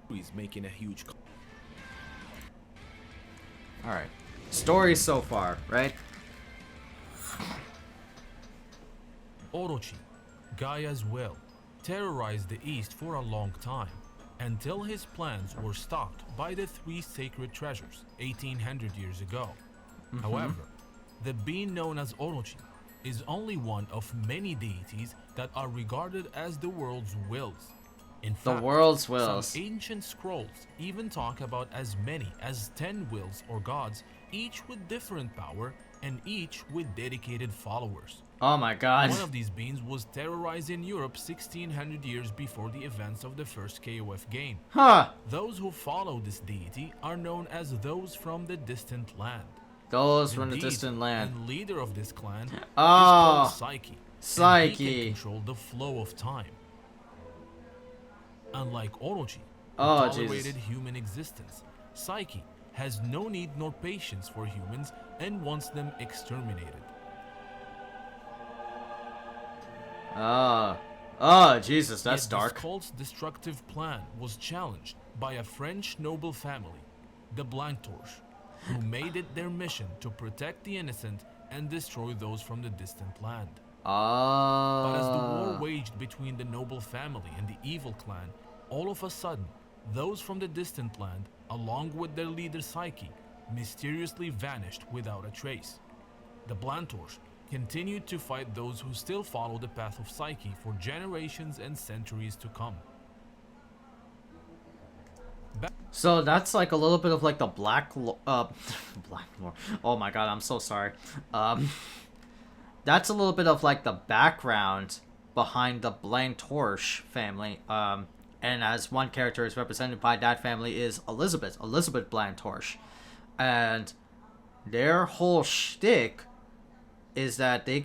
He's making a huge. Alright. Story so far, right? Orochi, Gaia's will, terrorized the East for a long time, until his plans were stopped by the three sacred treasures 1800 years ago. However, the being known as Orochi is only one of many deities that are regarded as the world's wills. In fact, The world's wills. some ancient scrolls even talk about as many as 10 wills or gods, each with different power and each with dedicated followers. Oh my god. One of these beings was terrorizing Europe 1600 years before the events of the first KOF game. Huh. Those who follow this deity are known as those from the distant land. Those from the deity distant land. and leader of this clan is Oh. called Psyche. And he Psyche. can control the flow of time. Unlike Orochi, who Oh, tolerated Jesus. human existence, Psyche has no need nor patience for humans and wants them exterminated. Oh, Jesus, that's Yet dark. This cult's destructive plan was challenged by a French noble family, the Blanctorche, who made it their mission to protect the innocent and destroy those from the distant land. But as the war waged between the noble family and the evil clan, all of a sudden, those from the distant land, along with their leader Psyche, mysteriously vanished without a trace. The Blanctorche continued to fight those who still follow the path of Psyche for generations and centuries to come. So that's like a little bit of like the Black Black Lord. Oh my god, I'm so sorry. That's a little bit of like the background behind the Blanctorche family. And as one character is represented by that family is Elizabeth Blanctorche. And their whole shtick is that they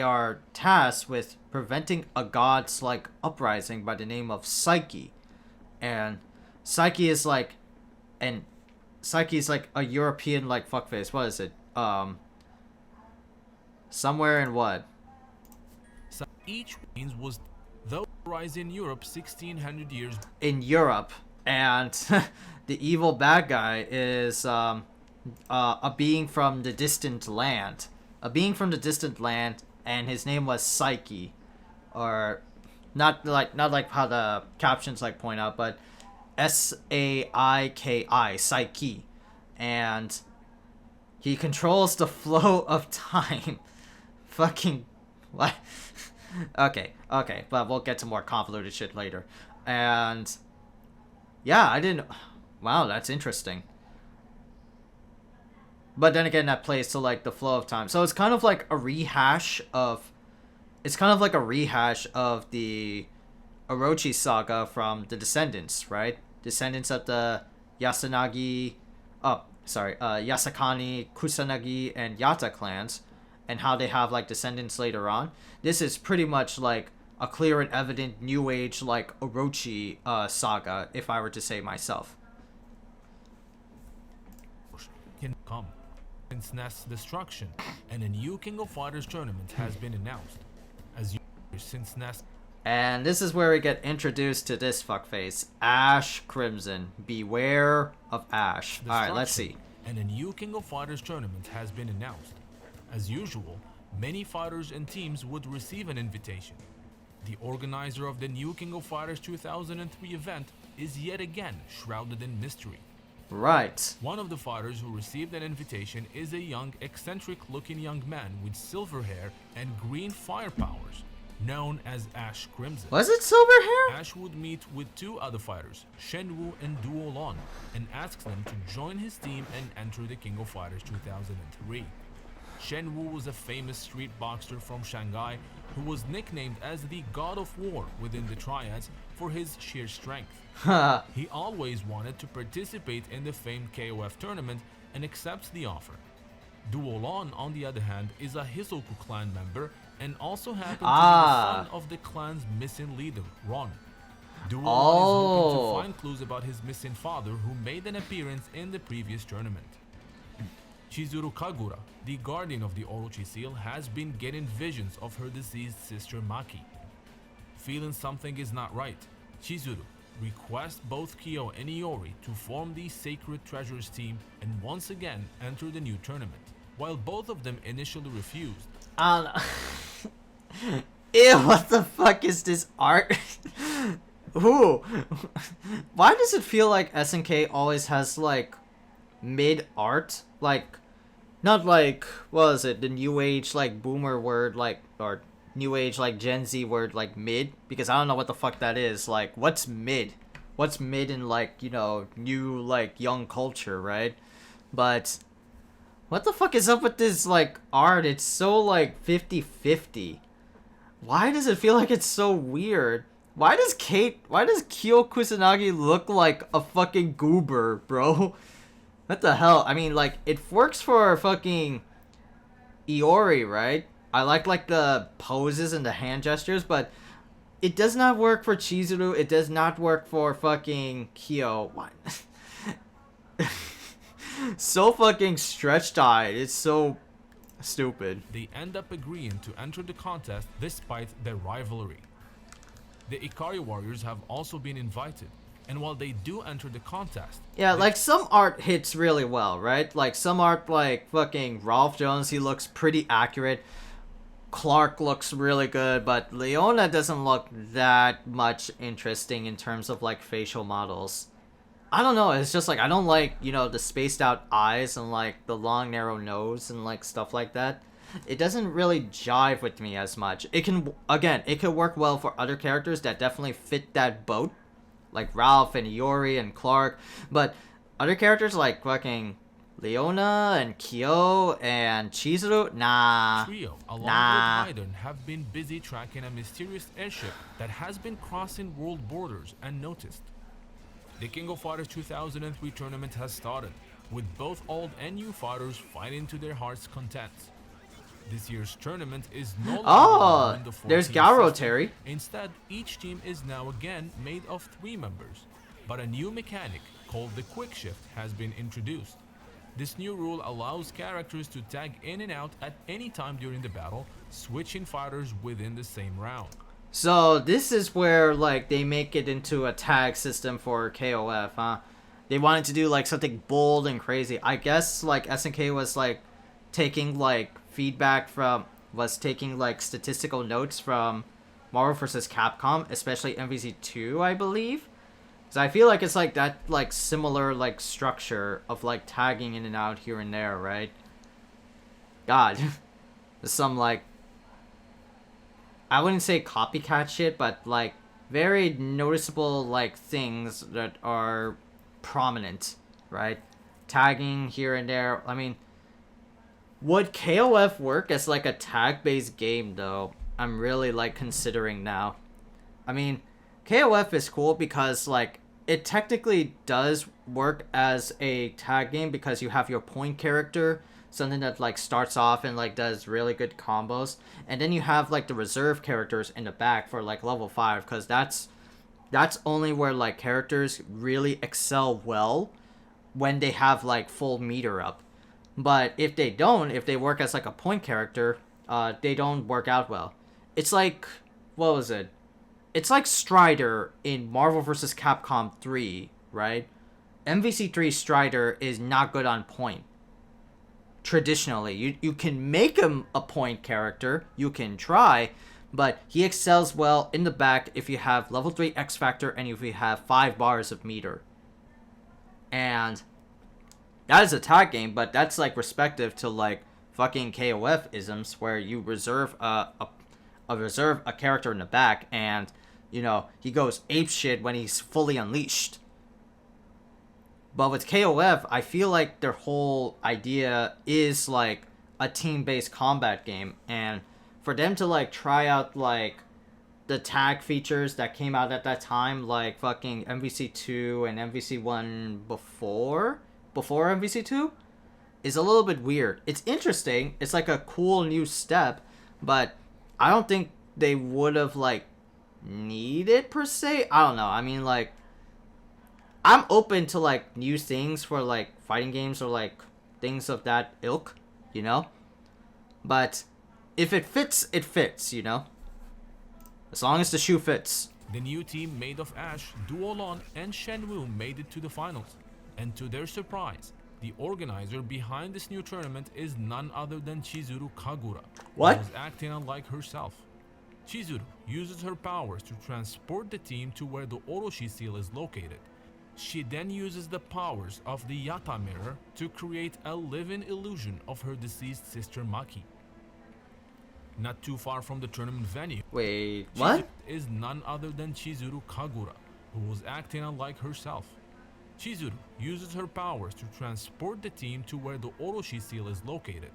are tasked with preventing a god's like uprising by the name of Psyche. And Psyche is like a European like fuckface. What is it? Somewhere in what? So each means was those rise in Europe 1600 years In Europe, and the evil bad guy is a being from the distant land. A being from the distant land, and his name was Psyche, or not like how the captions like point out, but Saiki, Psyche, and he controls the flow of time. Fucking what? Okay, but we'll get to more convoluted shit later. And yeah, I didn't. Wow, that's interesting. But then again, that plays to like the flow of time. So it's kind of like a rehash of. It's kind of like a rehash of the Orochi saga from the Descendants, right? Descendants of the Yasakani, Kusanagi, and Yata clans, and how they have like descendants later on. This is pretty much like a clear and evident new age like Orochi saga, if I were to say myself. can come. Since Nest's destruction, and a new King of Fighters tournament has been announced. As you since Nest And this is where we get introduced to this fuckface, Ash Crimson. Beware of Ash. Alright, let's see. And a new King of Fighters tournament has been announced. As usual, many fighters and teams would receive an invitation. The organizer of the new King of Fighters 2003 event is yet again shrouded in mystery. Right. One of the fighters who received an invitation is a young, eccentric-looking young man with silver hair and green fire powers, known as Ash Crimson. Was it silver hair? Ash would meet with two other fighters, Shenwu and Duo Lon, and asks them to join his team and enter the King of Fighters 2003. Shenwu was a famous street boxer from Shanghai who was nicknamed as the God of War within the Triads for his sheer strength. He always wanted to participate in the famed KOF tournament and accepts the offer. Duo Lon, on the other hand, is a Hisoku clan member and also happens to be the son of the clan's missing leader, Ron. Duo Lon is hoping to find clues about his missing father who made an appearance in the previous tournament. Chizuru Kagura, the guardian of the Orochi seal, has been getting visions of her deceased sister Maki. Feeling something is not right, Chizuru, request both Kyo and Iori to form the Sacred Treasures team and once again enter the new tournament. While both of them initially refused, Ew, what the fuck is this art? Ooh. Why does it feel like SNK always has like mid art? Like, not like, what is it, the new age like boomer word, like, or new age like Gen Z word like mid? Because I don't know what the fuck that is. Like, what's mid? What's mid in like, you know, new like young culture, right? But what the fuck is up with this like art? It's so like 50-50. Why does it feel like it's so weird? Why does Kyo Kusanagi look like a fucking goober, bro? What the hell? I mean, like, it works for fucking Iori, right? I like the poses and the hand gestures, but it does not work for Chizuru. It does not work for fucking Kyo. What? So fucking stretched-eyed. It's so stupid. they end up agreeing to enter the contest despite their rivalry. The Ikari Warriors have also been invited, and while they do enter the contest, Yeah, like some art hits really well, right? Like some art, like fucking Ralph Jones, he looks pretty accurate. Clark looks really good, but Leona doesn't look that much interesting in terms of like facial models. I don't know, it's just like I don't like, you know, the spaced out eyes and like the long narrow nose and like stuff like that. It doesn't really jive with me as much. It can, again, it could work well for other characters that definitely fit that boat, like Ralph and Iori and Clark, but other characters like fucking Leona and Kyo and Chizuru, nah. Trio, along Nah. with Raiden, have been busy tracking a mysterious airship that has been crossing world borders unnoticed. The King of Fighters 2003 tournament has started, with both old and new fighters fighting to their heart's content. This year's tournament is no longer Oh, in the 4 there's team Garo system. Terry. Instead, each team is now again made of 3 members, but a new mechanic called the Quick Shift has been introduced. This new rule allows characters to tag in and out at any time during the battle, switching fighters within the same round. So this is where like they make it into a tag system for KOF, huh? They wanted to do like something bold and crazy. I guess like SNK was like taking like taking like statistical notes from Marvel vs. Capcom, especially MVC2, I believe. So I feel like it's like that like similar like structure of like tagging in and out here and there, right? God. Some like, I wouldn't say copycat shit, but like very noticeable like things that are prominent, right? Tagging here and there. I mean, would KOF work as like a tag-based game though? I'm really like considering now. I mean, KOF is cool because like it technically does work as a tag game because you have your point character, something that like starts off and like does really good combos, and then you have like the reserve characters in the back for like level 5, because that's only where like characters really excel well when they have like full meter up. But if they don't, if they work as like a point character, they don't work out well. It's like, what was it? It's like Strider in Marvel vs. Capcom 3, right? MVC3 Strider is not good on point. Traditionally, you can make him a point character, you can try, but he excels well in the back if you have level 3 X Factor and if you have 5 bars of meter. And that is a tag game, but that's like respective to like fucking KOF isms where you reserve a character in the back and, you know, he goes apeshit when he's fully unleashed. But with KOF, I feel like their whole idea is like a team-based combat game, and for them to like try out like the tag features that came out at that time, like fucking MVC2 and MVC1 before MVC2, is a little bit weird. It's interesting. It's like a cool new step, but I don't think they would have like needed per se. I don't know. I mean, like, I'm open to like new things for like fighting games or like things of that ilk, you know? But if it fits, it fits, you know? As long as the shoe fits. The new team made of Ash, Duolon, and Shenwu made it to the finals. And to their surprise, the organizer behind this new tournament is none other than Chizuru Kagura, What? who was acting unlike herself. Chizuru uses her powers to transport the team to where the Orochi seal is located. She then uses the powers of the Yata mirror to create a living illusion of her deceased sister Maki. Not too far from the tournament venue, Wait, Chizuru what? is none other than Chizuru Kagura, who was acting unlike herself. Chizuru uses her powers to transport the team to where the Orochi seal is located.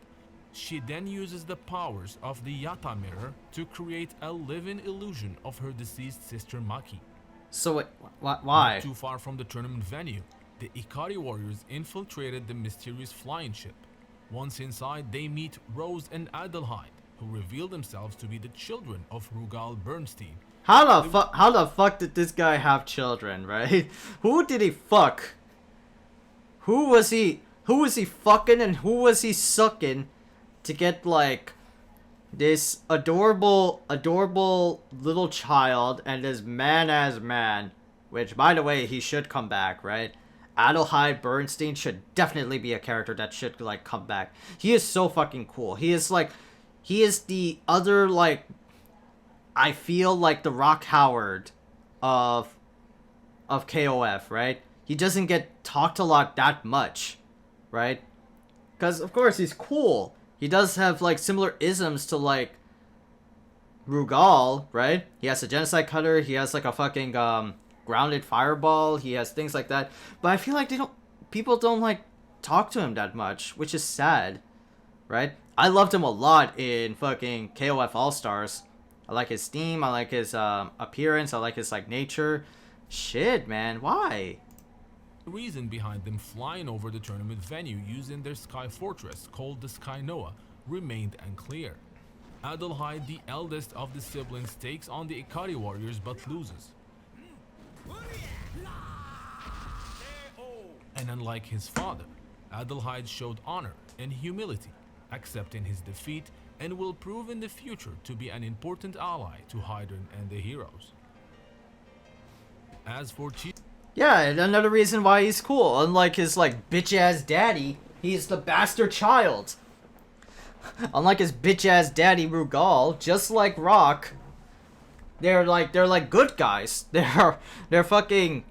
She then uses the powers of the Yata mirror to create a living illusion of her deceased sister Maki. So wait, why? Not too far from the tournament venue, the Ikari warriors infiltrated the mysterious flying ship. Once inside, they meet Rose and Adelheid, who reveal themselves to be the children of Rugal Bernstein. How the fuck did this guy have children, right? Who did he fuck? Who was he fucking and who was he sucking to get like this adorable little child and this man, which by the way he should come back, right? Adelheid Bernstein should definitely be a character that should like come back. He is so fucking cool. He is the other like, I feel like the Rock Howard of KOF, right? He doesn't get talked a lot that much, right? Because of course he's cool. He does have like similar isms to like Rugal, right? He has a genocide cutter. He has like a fucking grounded fireball. He has things like that. But I feel like people don't like talk to him that much, which is sad, right? I loved him a lot in fucking KOF All Stars. I like his theme. I like his appearance. I like his like nature. Shit, man, why? The reason behind them flying over the tournament venue using their sky fortress called the Sky Noah remained unclear. Adelheid, the eldest of the siblings, takes on the Ikari warriors but loses. And unlike his father, Adelheid showed honor and humility, accepting his defeat, and will prove in the future to be an important ally to Hydron and the heroes. As for Yeah, and another reason why he's cool. Unlike his like bitch ass daddy, he's the bastard child. Unlike his bitch ass daddy Rugal, just like Rock, they're like good guys. They're fucking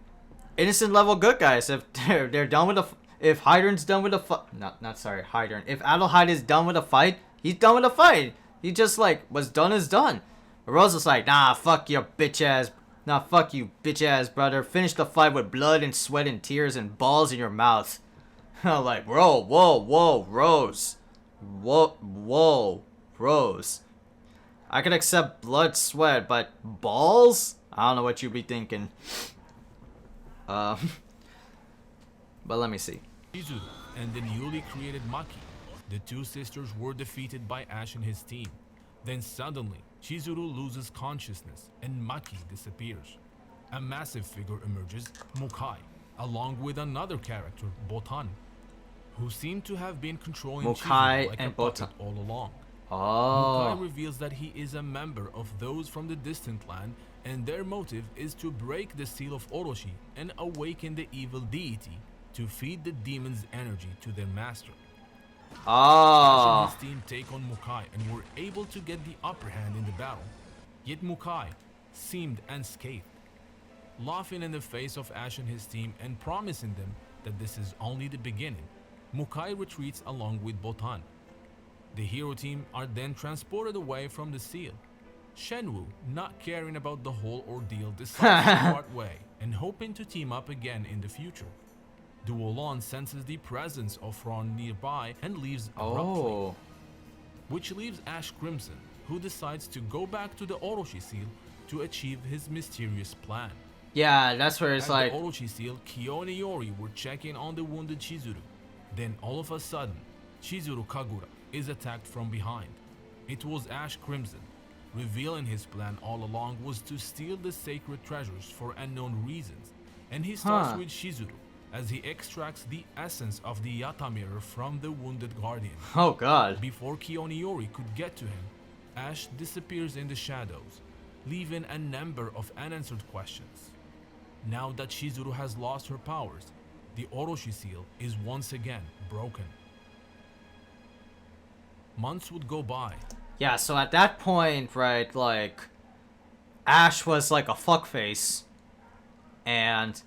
innocent level good guys. If they're done with the if Hydron's done with the Hydron. If Adelheid is done with the fight, he's done with the fight. He just like what's done is done. Rose was like, nah, fuck your bitch ass. Nah, fuck you, bitch ass brother. Finish the fight with blood and sweat and tears and balls in your mouth. I'm like, whoa, Rose. Whoa, Rose. I can accept blood, sweat, but balls? I don't know what you'd be thinking. But let me see. Chizuru and the newly created Maki, the two sisters were defeated by Ash and his team. Then suddenly, Chizuru loses consciousness and Maki disappears. A massive figure emerges, Mukai, along with another character, Botan, who seem to have been controlling Mukai Chizuru like and a puppet Botan. all along. Oh. Mukai reveals that he is a member of those from the distant land, and their motive is to break the seal of Orochi and awaken the evil deity to feed the demon's energy to their master. Ash and his team take on Mukai and were able to get the upper hand in the battle. Yet Mukai seemed unscathed, laughing in the face of Ash and his team and promising them that this is only the beginning. Mukai retreats along with Botan. The hero team are then transported away from the seal. Shenwu, not caring about the whole ordeal, decides to part way and hoping to team up again in the future. Duolon senses the presence of Ron nearby and leaves abruptly, which leaves Ash Crimson, who decides to go back to the Orochi seal to achieve his mysterious plan. Yeah, that's where it's At like... the Orochi seal, Kyo and Iori were checking on the wounded Chizuru. Then all of a sudden, Chizuru Kagura is attacked from behind. It was Ash Crimson, revealing his plan all along was to steal the sacred treasures for unknown reasons, and he starts with Chizuru as he extracts the essence of the Yata mirror from the wounded guardian. Oh god. Before Kyo and Iori could get to him, Ash disappears in the shadows. leaving a number of unanswered questions. Now that Chizuru has lost her powers, the Orochi seal is once again broken. Months would go by. Yeah, so at that point, right, like, Ash was like a fuckface, and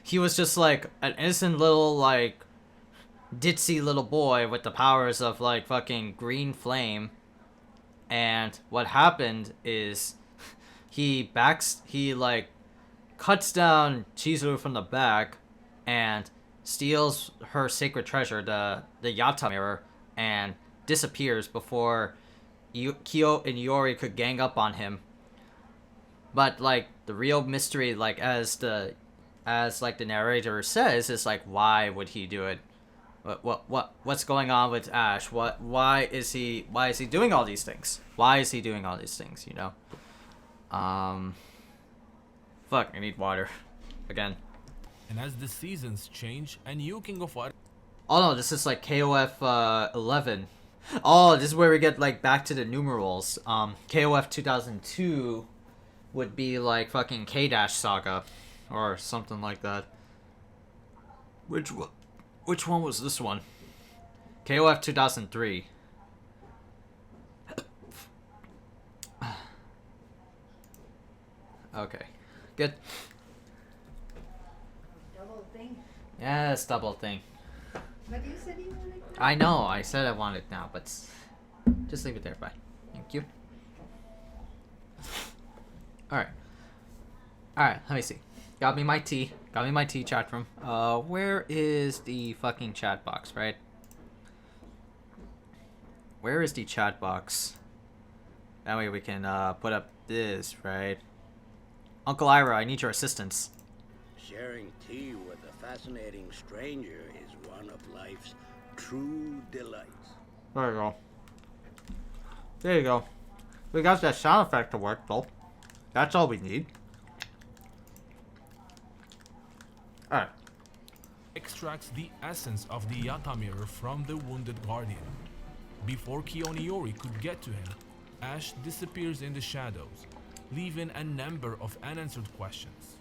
he was just like an innocent little, like, ditzy little boy with the powers of, like, fucking green flame. And what happened is he like, cuts down Chizuru from the back and steals her sacred treasure, the Yata mirror, and disappears before Kyo and Iori could gang up on him. But like the real mystery, like as like the narrator says, is like, why would he do it? What's going on with Ash? Why is he doing all these things? Why is he doing all these things? You know. Fuck, I need water again. And as the seasons change, a new King of Fighters. Oh no, this is like KOF 11. Oh, this is where we get like back to the numerals. KOF 2002 would be like fucking K-Dash Saga or something like that. Which one was this one? KOF 2003. Okay. Good. Double thing. Yes, double thing. But you said you wanted to. I know, I said I want it now, but just leave it there. Bye. Thank you. Alright. Alright, let me see. Got me my tea, chat room. Where is the fucking chat box, right? Where is the chat box? That way we can, put up this, right? Uncle Ira, I need your assistance. Sharing tea with a fascinating stranger is one of life's true delights. There you go. There you go. We got that sound effect to work, though. That's all we need. Alright. Extracts the essence of the Yata mirror from the wounded guardian. Before Kioniori could get to him, Ash disappears in the shadows, leaving a number of unanswered questions.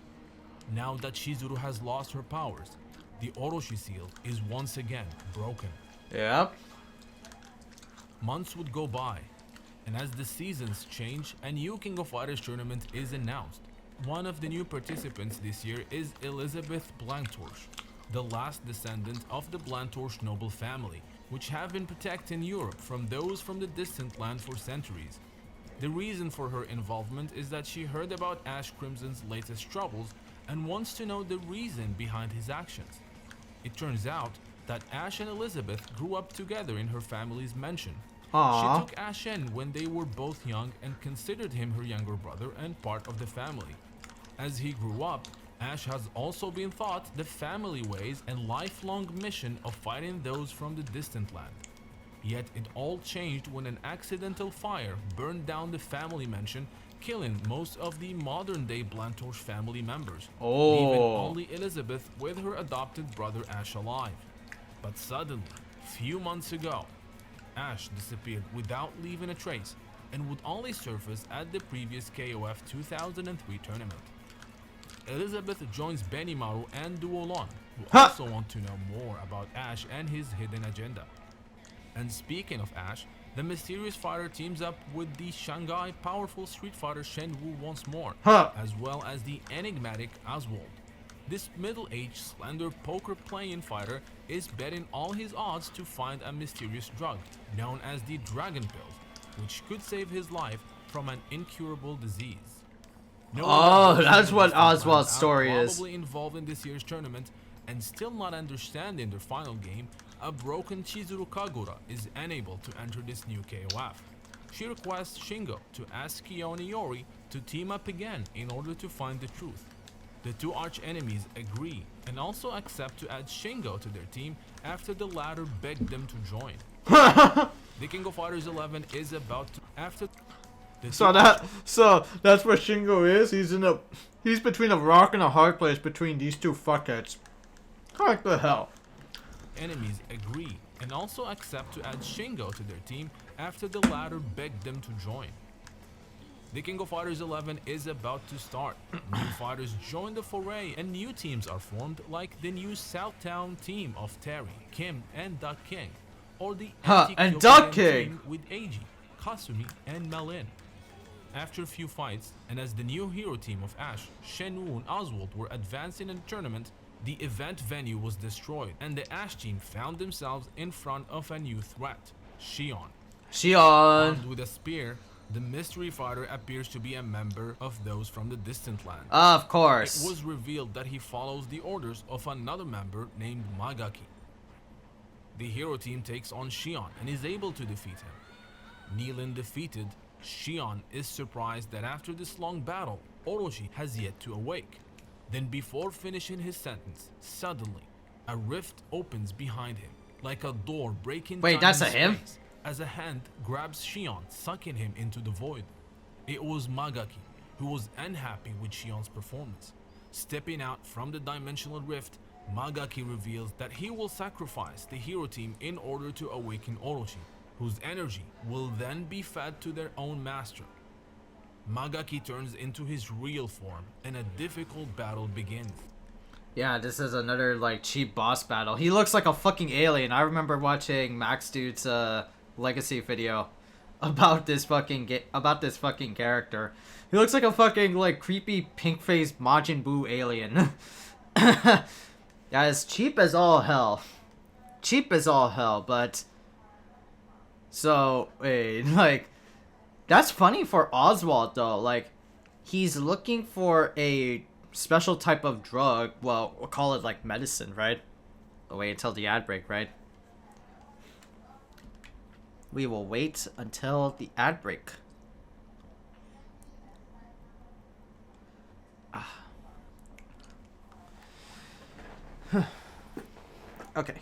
Now that Chizuru has lost her powers, the Orochi seal is once again broken. Yep. Months would go by, and as the seasons change, a new King of Fighters tournament is announced. One of the new participants this year is Elizabeth Blanctorch, the last descendant of the Blanctorch noble family, which have been protecting Europe from those from the distant land for centuries. The reason for her involvement is that she heard about Ash Crimson's latest troubles and wants to know the reason behind his actions. It turns out that Ash and Elizabeth grew up together in her family's mansion. Aww. She took Ash in when they were both young and considered him her younger brother and part of the family. As he grew up, Ash has also been taught the family ways and lifelong mission of fighting those from the distant land. Yet it all changed when an accidental fire burned down the family mansion, killing most of the modern-day Blanctorch family members, leaving only Elizabeth with her adopted brother Ash alive. But suddenly, few months ago, Ash disappeared without leaving a trace and would only surface at the previous KOF 2003 tournament. Elizabeth joins Benimaru and Duolon, who also want to know more about Ash and his hidden agenda. And speaking of Ash, the mysterious fighter teams up with the Shanghai powerful street fighter Shenwu once more, as well as the enigmatic Oswald. This middle-aged, slender poker-playing fighter is betting all his odds to find a mysterious drug, known as the Dragon Pills, which could save his life from an incurable disease. That's what Oswald's story is. Probably involved in this year's tournament and still not understanding their final game, a broken Chizuru Kagura is unable to enter this new KOF. She requests Shingo to ask Kyo and Iori to team up again in order to find the truth. The two arch-enemies agree and also accept to add Shingo to their team after the latter begged them to join. The King of Fighters 11 is about to So that's where Shingo is. He's between a rock and a hard place between these two fuckheads. What the hell? Enemies agree and also accept to add Shingo to their team after the latter begged them to join. The King of Fighters 11 is about to start. New fighters join the foray and new teams are formed like the new Southtown team of Terry, Kim, and Duck King, or the and Duck Anti-Kyokan King team with Eiji, Kasumi, and Malin. After a few fights, and as the new hero team of Ash, Shenwu, and Oswald were advancing in the tournament, the event venue was destroyed and the Ash team found themselves in front of a new threat, Shion. Armed with a spear, the mystery fighter appears to be a member of those from the distant land. Of course. It was revealed that he follows the orders of another member named Magaki. The hero team takes on Shion and is able to defeat him. Nealon defeated, Shion is surprised that after this long battle, Orochi has yet to awake. Then before finishing his sentence, suddenly, a rift opens behind him, like a door breaking Wait, time that's and a him? space, as a hand grabs Shion, sucking him into the void. It was Magaki, who was unhappy with Shion's performance. Stepping out from the dimensional rift, Magaki reveals that he will sacrifice the hero team in order to awaken Orochi, whose energy will then be fed to their own master. Magaki turns into his real form and a difficult battle begins. Yeah, this is another like cheap boss battle. He looks like a fucking alien. I remember watching Max Dude's legacy video about this fucking character. He looks like a fucking like creepy pink-faced Majin Buu alien. Yeah, it's cheap as all hell. Cheap as all hell, but so wait, like that's funny for Oswald though. Like he's looking for a special type of drug. Well, we'll call it like medicine, right? Wait until the ad break, right? We will wait until the ad break. Okay.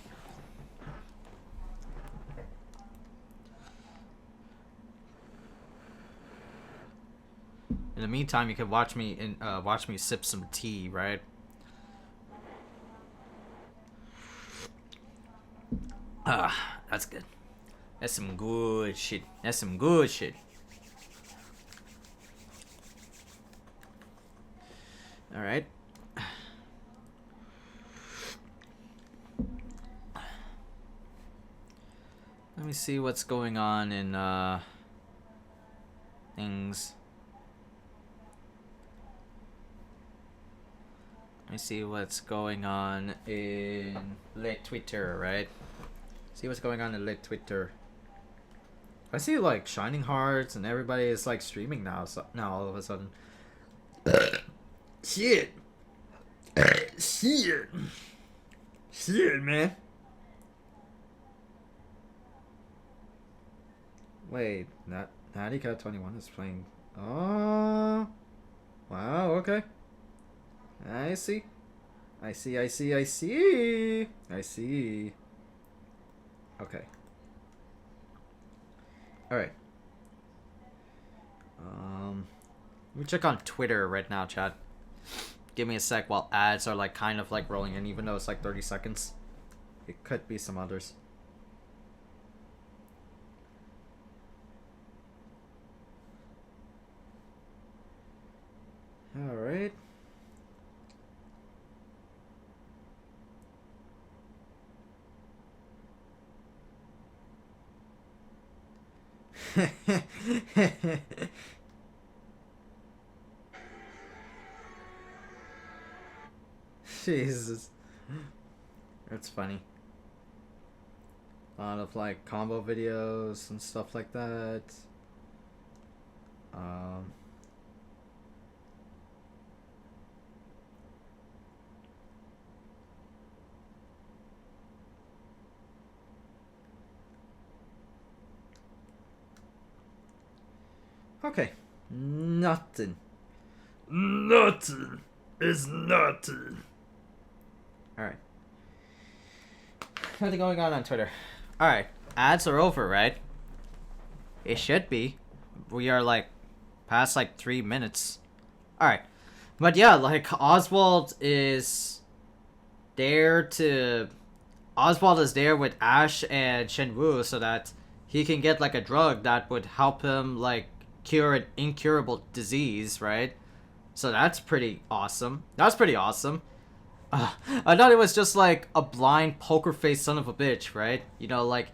In the meantime, you can watch me sip some tea, right? That's good. That's some good shit. That's some good shit. All right. Let me see what's going on in things. Let me see what's going on in lit Twitter, right? See what's going on in lit Twitter. I see like Shining Hearts and everybody is like streaming now. So now all of a sudden, shit, man. Wait, Natty Cat 21 is playing. Oh, wow. Okay. I see. Okay. Alright. Let me check on Twitter right now, chat. Give me a sec while ads are like kind of like rolling in, even though it's like 30 seconds. It could be some others. Alright. Jesus. That's funny. A lot of like combo videos and stuff like that. Okay. Nothing is nothing. Alright. Nothing going on Twitter. Alright. Ads are over, right? It should be. We are like past like 3 minutes. Alright. But yeah, like Oswald is there with Ash and Shenwu so that he can get like a drug that would help him like cure an incurable disease, right? So that's pretty awesome. That's pretty awesome. I thought it was just like a blind poker face son of a bitch, right? You know, like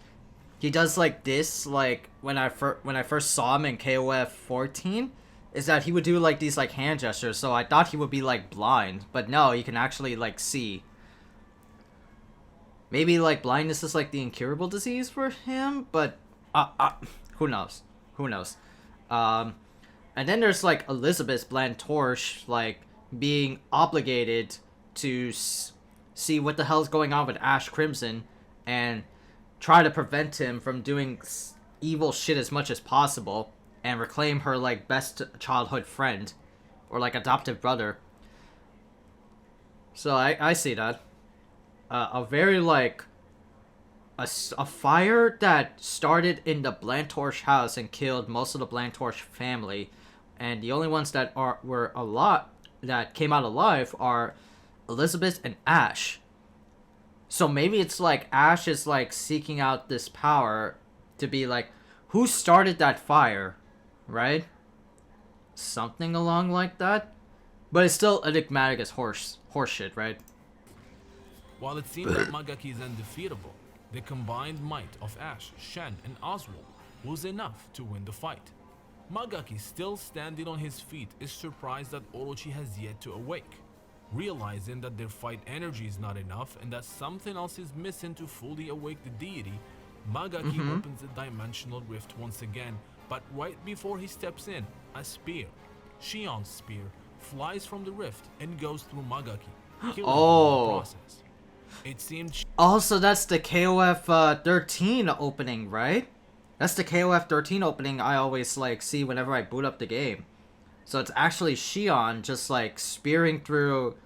he does like this, like when I first saw him in KOF 14, is that he would do like these like hand gestures. So I thought he would be like blind, but no, he can actually like see. Maybe like blindness is like the incurable disease for him, but who knows? Who knows? And then there's like Elizabeth Blantorche like being obligated to see what the hell's going on with Ash Crimson and try to prevent him from doing evil shit as much as possible and reclaim her like best childhood friend or like adoptive brother. So I see that. A very like a fire that started in the Blantorche house and killed most of the Blantorche family, and the only ones that were a lot that came out alive are Elizabeth and Ash. So maybe it's like Ash is like seeking out this power to be like, who started that fire, right? Something along like that. But it's still enigmatic as horse shit, right? While it seemed that Magaki is undefeatable, the combined might of Ash, Shen, and Oswald was enough to win the fight. Magaki, still standing on his feet, is surprised that Orochi has yet to awake. Realizing that their fight energy is not enough and that something else is missing to fully awake the deity, Magaki opens the dimensional rift once again, but right before he steps in, a spear, Shion's spear, flies from the rift and goes through Magaki, killing him in the process. It seemed also, that's the KOF 13 opening, right? That's the KOF 13 opening I always like see whenever I boot up the game. So it's actually Shion just like spearing through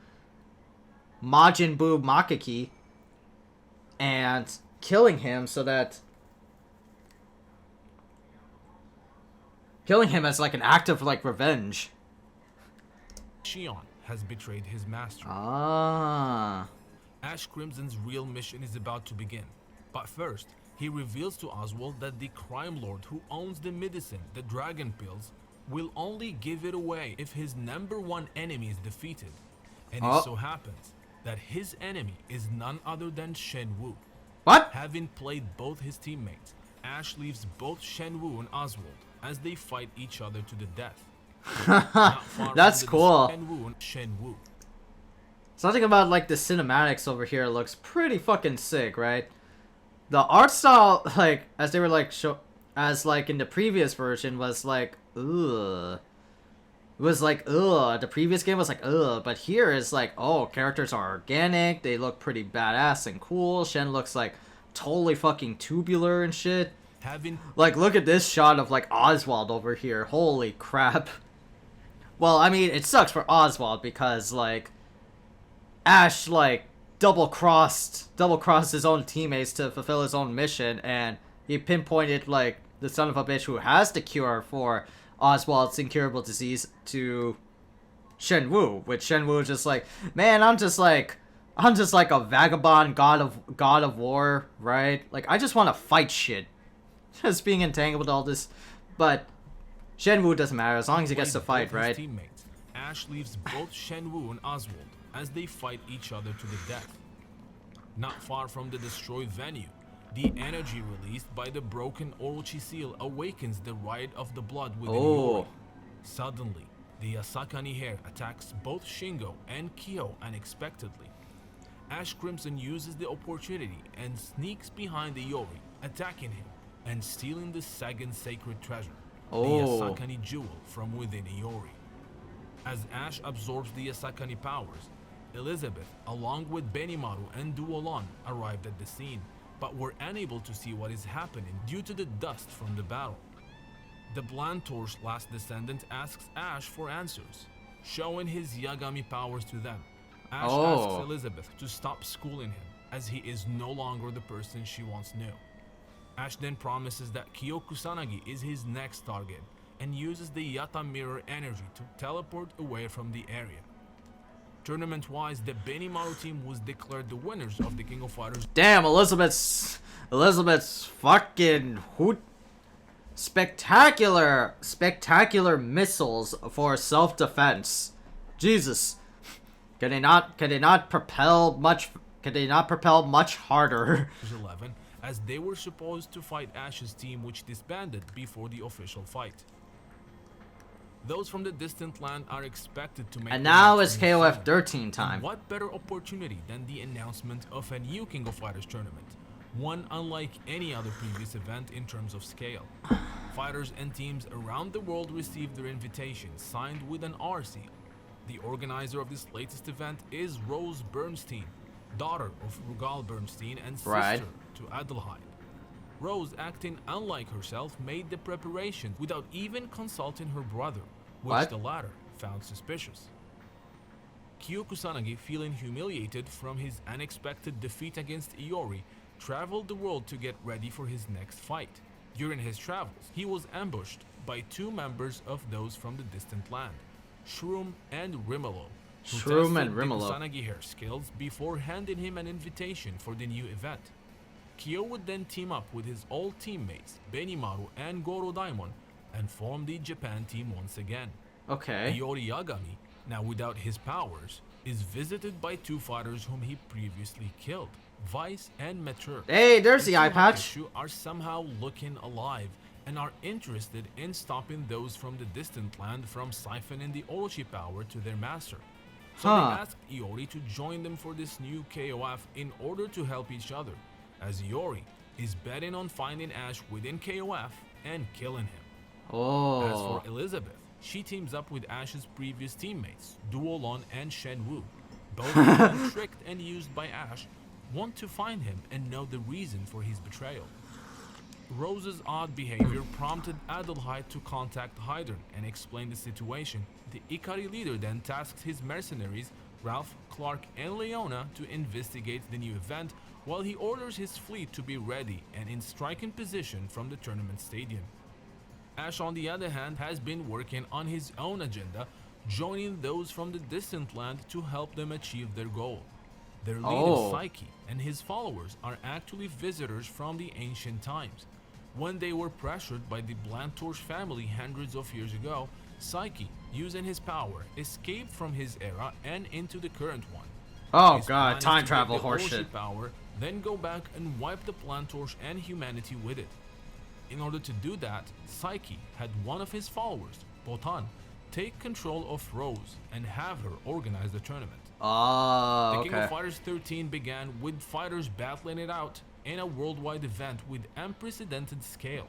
Majin Buu Makaki and killing him so that killing him as like an act of like revenge. Shion has betrayed his master. Ah. Ash Crimson's real mission is about to begin. But first, he reveals to Oswald that the crime lord who owns the medicine, the dragon pills, will only give it away if his #1 enemy is defeated. And it so happens that his enemy is none other than Shen Wu. What? Having played both his teammates, Ash leaves both Shen Wu and Oswald as they fight each other to the death. That's cool. Shen Wu. Something about like the cinematics over here looks pretty fucking sick, right? The art style, like as they were like as like in the previous version, was like ugh. It was like ugh. The previous game was like ugh, but here is like, oh, characters are organic. They look pretty badass and cool. Shen looks like totally fucking tubular and shit. Like, look at this shot of like Oswald over here. Holy crap. Well, I mean, it sucks for Oswald because like Ash like double crossed his own teammates to fulfill his own mission, and he pinpointed like the son of a bitch who has the cure for Oswald's incurable disease to Shen Wu, which Shen Wu is just like, man, I'm just like a vagabond god of war, right? Like, I just want to fight shit. Just being entangled with all this, but Shen Wu doesn't matter as long as he gets to fight, right? Teammates, Ash leaves both Shen Wu and Oswald as they fight each other to the death. Not far from the destroyed venue, the energy released by the broken Orochi seal awakens the ride of the blood within Iori. Suddenly, the Asakani hair attacks both Shingo and Kyo unexpectedly. Ash Crimson uses the opportunity and sneaks behind Iori, attacking him and stealing the Sagan sacred treasure, the Asakani jewel from within Iori. As Ash absorbs the Asakani powers, Elizabeth, along with Benimaru and Duolon, arrived at the scene, but were unable to see what is happening due to the dust from the battle. The Blantorche's last descendant asks Ash for answers, showing his Yagami powers to them. Ash asks Elizabeth to stop schooling him, as he is no longer the person she once knew. Ash then promises that Kyo Kusanagi is his next target, and uses the Yata mirror energy to teleport away from the area. Tournament-wise, the Benimaru team was declared the winners of the King of Fighters. Damn, Elizabeth's fucking spectacular missiles for self-defense. Jesus. Can they not propel much harder? 11, as they were supposed to fight Ash's team, which disbanded before the official fight. Those from the distant land are expected to make. And now their it's maximum KOF stand. 13 time. And what better opportunity than the announcement of a new King of Fighters tournament, one unlike any other previous event in terms of scale. Fighters and teams around the world received their invitations signed with an R seal. The organizer of this latest event is Rose Bernstein, daughter of Rugal Bernstein and sister to Adelheid. Rose, acting unlike herself, made the preparation without even consulting her brother, which the latter found suspicious. Kyo Kusanagi, feeling humiliated from his unexpected defeat against Iori, traveled the world to get ready for his next fight. During his travels, he was ambushed by two members of those from the distant land, Shroom and Rimelo, who tested the Kusanagi hair skills before handing him an invitation for the new event. Kyo would then team up with his old teammates, Benimaru and Goro Daimon, and form the Japan team once again. Okay. Iori Yagami, now without his powers, is visited by two fighters whom he previously killed, Vice and Mature. Hey, there's the eye patch. Are somehow looking alive and are interested in stopping those from the distant land from siphoning the Orochi power to their master. So they asked Iori to join them for this new KOF in order to help each other, as Iori is betting on finding Ash within KOF and killing him. As for Elizabeth, she teams up with Ash's previous teammates, Duolon and Shenwu. Both being tricked and used by Ash, want to find him and know the reason for his betrayal. Rose's odd behavior prompted Adelheid to contact Hydern and explain the situation. The Ikari leader then tasks his mercenaries, Ralph, Clark, and Leona, to investigate the new event, while he orders his fleet to be ready and in striking position from the tournament stadium. Ash, on the other hand, has been working on his own agenda, joining those from the distant land to help them achieve their goal. Their leader, Psyche, and his followers are actually visitors from the ancient times. When they were pressured by the Blantorge family hundreds of years ago, Psyche, using his power, escaped from his era and into the current one. Oh His god, plan time is to travel get the horseshit. Orochi power, then go back and wipe the Blantorge and humanity with it. In order to do that, Psyche had one of his followers, Botan, take control of Rose and have her organize the tournament. The King of Fighters 13 began with fighters battling it out in a worldwide event with unprecedented scale.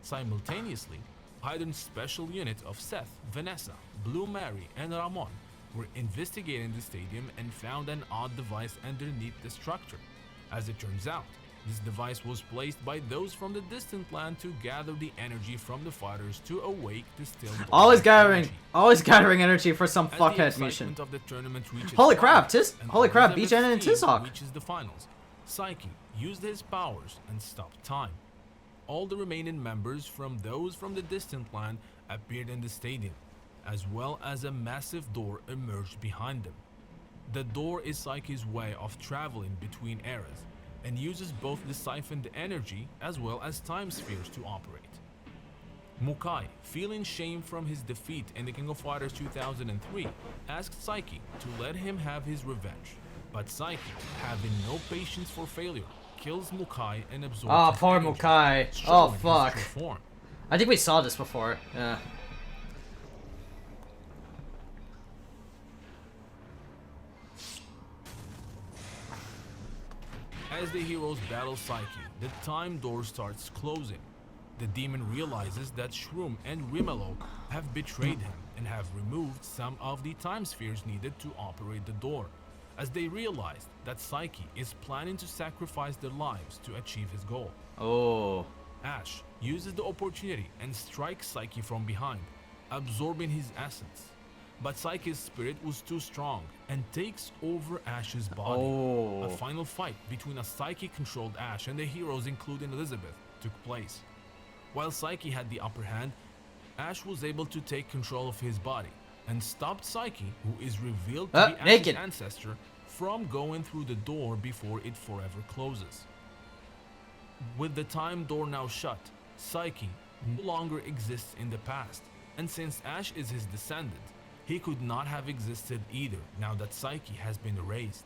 Simultaneously, Hydern's special unit of Seth, Vanessa, Blue Mary, and Ramon were investigating the stadium and found an odd device underneath the structure. As it turns out, this device was placed by those from the distant land to gather the energy from the fighters to awake the still Always energy. gathering energy for some As the fuckhead excitement mission. of the tournament reaches Holy climax crap, and holy crap, Elizabeth's BJ and team Tizhawk. reaches the finals, Psyche used his powers and stopped time. All the remaining members from those from the distant land appeared in the stadium, as well as a massive door emerged behind them. The door is Psyche's way of traveling between eras, and uses both the siphoned energy as well as time spheres to operate. Mukai, feeling shame from his defeat in the King of Fighters 2003, asked Psyche to let him have his revenge, but Psyche, having no patience for failure, kills Mukai and absorbs Oh, his poor energy, Mukai. showing Oh, his fuck. true form. I think we saw this before. Yeah. As the heroes battle Psyche, the time door starts closing. The demon realizes that Shroom and Rimelo have betrayed him and have removed some of the time spheres needed to operate the door, as they realize that Psyche is planning to sacrifice their lives to achieve his goal. Oh. Ash uses the opportunity and strikes Psyche from behind, absorbing his essence. But Psyche's spirit was too strong and takes over Ash's body. Oh. A final fight between a Psyche-controlled Ash and the heroes, including Elizabeth, took place. While Psyche had the upper hand, Ash was able to take control of his body and stopped Psyche, who is revealed to be Ash's naked ancestor, from going through the door before it forever closes. With the time door now shut, Psyche, no longer exists in the past, and since Ash is his descendant, he could not have existed either now that Psyche has been erased.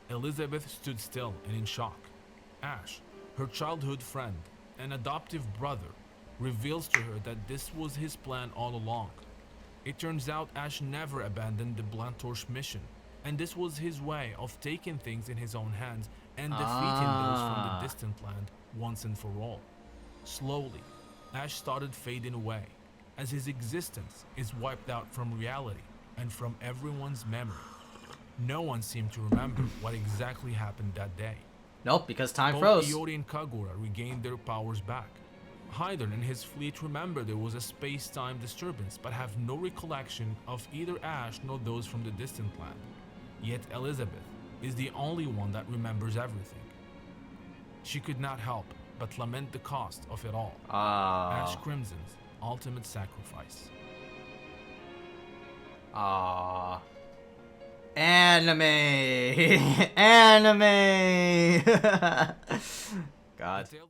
Elizabeth stood still and in shock. Ash, her childhood friend and adoptive brother, reveals to her that this was his plan all along. It turns out Ash never abandoned the Blantorche mission, and this was his way of taking things in his own hands and defeating those from the distant land once and for all. Slowly, Ash started fading away, as his existence is wiped out from reality and from everyone's memory. No one seemed to remember what exactly happened that day. Nope, because time Both froze. Iori and Kagura regained their powers back. Haidar and his fleet remember there was a space-time disturbance but have no recollection of either Ash nor those from the distant land. Yet Elizabeth is the only one that remembers everything. She could not help but lament the cost of it all. Ash Crimson's ultimate sacrifice. Anime! Anime! God. The tale